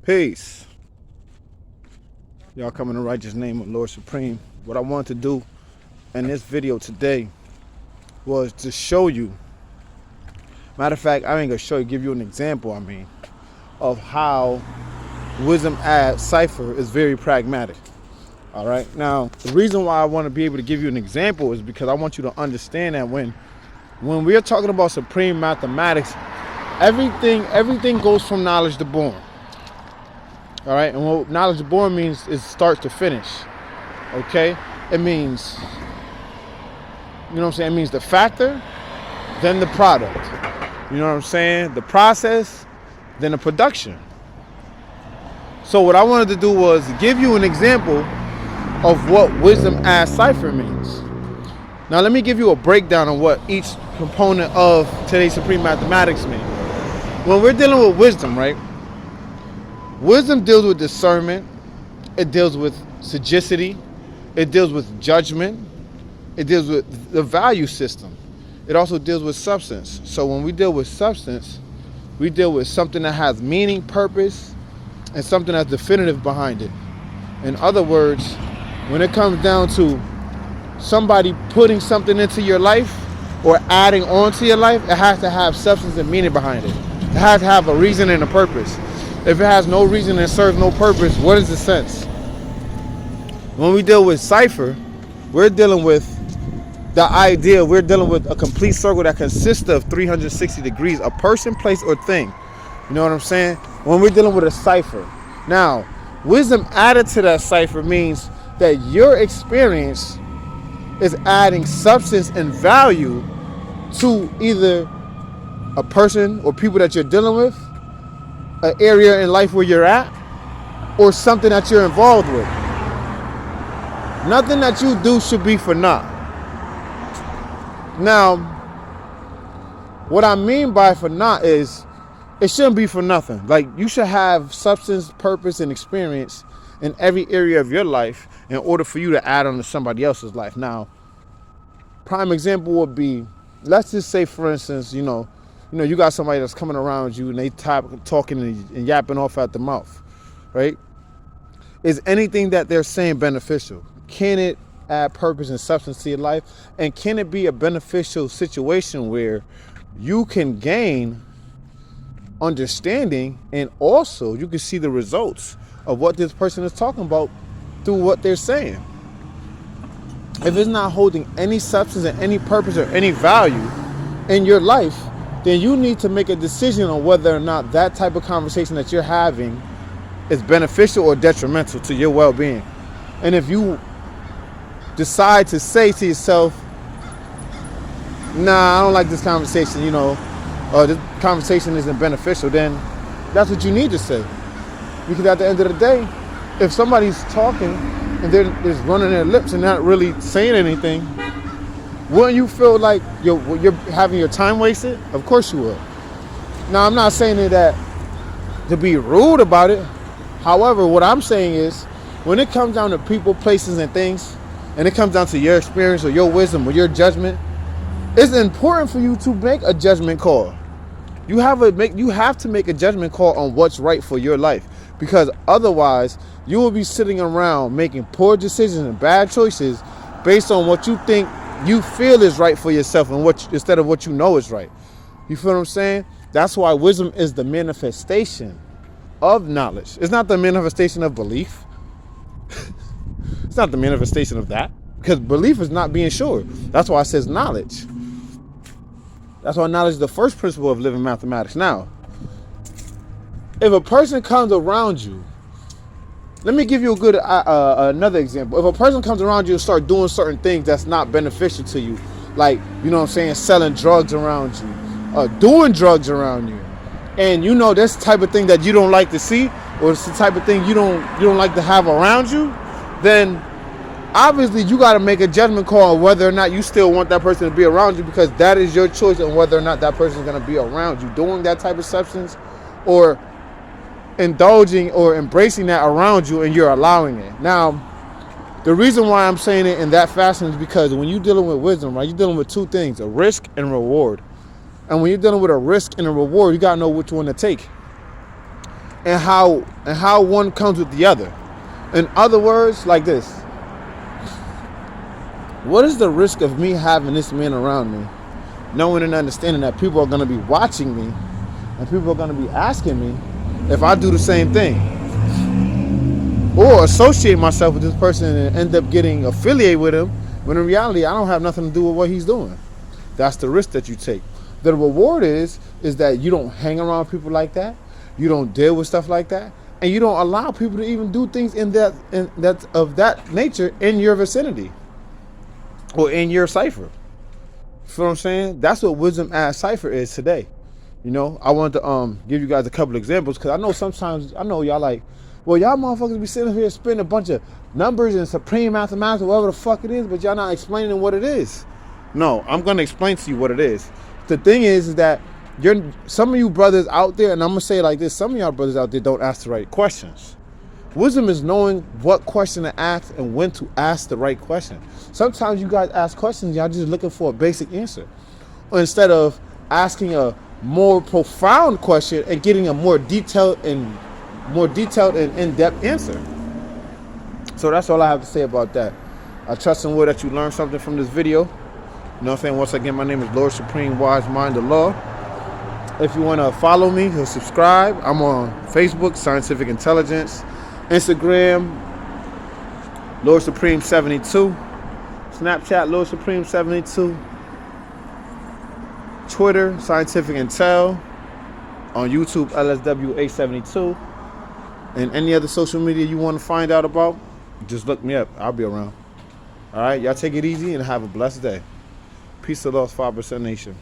Peace. Y'all come in the righteous name of Lord Supreme. What I wanted to do in this video today was to show you, matter of fact, I ain't gonna show you, give you an example, of how wisdom as Cipher is very pragmatic. All right. Now, the reason why I want to be able to give you an example is because I want you to understand that when we're talking about supreme mathematics, everything goes from knowledge to born. All right. And what knowledge to born means is start to finish. Okay. It means, you know what I'm saying? It means the factor, then the product. You know what I'm saying? The process, then the production. So what I wanted to do was give you an example of what wisdom as Cipher means. Now let me give you a breakdown on what each component of today's supreme mathematics means. When we're dealing with wisdom, right? Wisdom deals with discernment. It deals with sagacity. It deals with judgment. It deals with the value system. It also deals with substance. So when we deal with substance, we deal with something that has meaning, purpose, and something that's definitive behind it. In other words, when it comes down to somebody putting something into your life or adding on to your life, it has to have substance and meaning behind it. It has to have a reason and a purpose. If it has no reason and serves no purpose, what is the sense? When we deal with Cipher, we're dealing with the idea, we're dealing with a complete circle that consists of 360 degrees, a person, place, or thing. You know what I'm saying? When we're dealing with a cipher. Now, wisdom added to that cipher means that your experience is adding substance and value to either a person or people that you're dealing with, an area in life where you're at, or something that you're involved with. Nothing that you do should be for naught. Now, what I mean by for naught is it shouldn't be for nothing. Like, you should have substance, purpose, and experience in every area of your life in order for you to add on to somebody else's life. Now, prime example would be, let's just say, for instance, you got somebody that's coming around you and they talking and yapping off at the mouth, right? Is anything that they're saying beneficial? Can it add purpose and substance to your life? And can it be a beneficial situation where you can gain understanding and also you can see the results of what this person is talking about through what they're saying? If it's not holding any substance and any purpose or any value in your life, then you need to make a decision on whether or not that type of conversation that you're having is beneficial or detrimental to your well-being. And if you decide to say to yourself, nah, I don't like this conversation, this conversation isn't beneficial, then that's what you need to say. Because at the end of the day, if somebody's talking and they're just running their lips and not really saying anything, wouldn't you feel like you're having your time wasted? Of course you would. Now, I'm not saying that to be rude about it. However, what I'm saying is, when it comes down to people, places, and things, and it comes down to your experience or your wisdom or your judgment, it's important for you to make a judgment call. You have to make a judgment call on what's right for your life, because otherwise you will be sitting around making poor decisions and bad choices based on what you think you feel is right for yourself and instead of what you know is right. You feel what I'm saying? That's why wisdom is the manifestation of knowledge. It's not the manifestation of belief. It's not the manifestation of that, because belief is not being sure. That's why it says knowledge. That's why knowledge is the first principle of living mathematics. Now, if a person comes around you, let me give you a good another example. If a person comes around you and start doing certain things that's not beneficial to you, like, selling drugs around you, doing drugs around you, and this type of thing that you don't like to see, or it's the type of thing you don't like to have around you, then obviously you got to make a judgment call on whether or not you still want that person to be around you, because that is your choice on whether or not that person is going to be around you doing that type of substance, or indulging or embracing that around you, and you're allowing it. Now, the reason why I'm saying it in that fashion is because when you're dealing with wisdom, right, you're dealing with two things, a risk and reward. And when you're dealing with a risk and a reward, you got to know which one to take. and how one comes with the other. In other words, like this: what is the risk of me having this man around me, knowing and understanding that people are going to be watching me and people are going to be asking me if I do the same thing, or associate myself with this person and end up getting affiliated with him, when in reality I don't have nothing to do with what he's doing? That's the risk that you take. The reward is that you don't hang around people like that, you don't deal with stuff like that, and you don't allow people to even do things of that nature in your vicinity or in your cipher. You feel what I'm saying? That's what Wisdom as Cipher is today. You know, I wanted to give you guys a couple examples, because I know sometimes, I know y'all like, well, y'all motherfuckers be sitting here spending a bunch of numbers and supreme mathematics or whatever the fuck it is, but y'all not explaining what it is. No, I'm going to explain to you what it is. The thing is that some of you brothers out there, and I'm going to say it like this, some of y'all brothers out there don't ask the right questions. Wisdom is knowing what question to ask and when to ask the right question. Sometimes you guys ask questions, y'all just looking for a basic answer, or instead of asking a more profound question and getting a more detailed and in-depth answer. So that's all I have to say about that. I trust and will that you learned something from this video. You know what I'm saying? Once again, my name is Lord Supreme Wise Mind of Law. If you want to follow me or subscribe, I'm on Facebook, Scientific Intelligence, Instagram, Lord Supreme 72, Snapchat, Lord Supreme 72, Twitter, Scientific Intel, on YouTube, LSWA72, and any other social media you want to find out about, just look me up. I'll be around. All right, y'all take it easy and have a blessed day. Peace to Lost 5% Nation.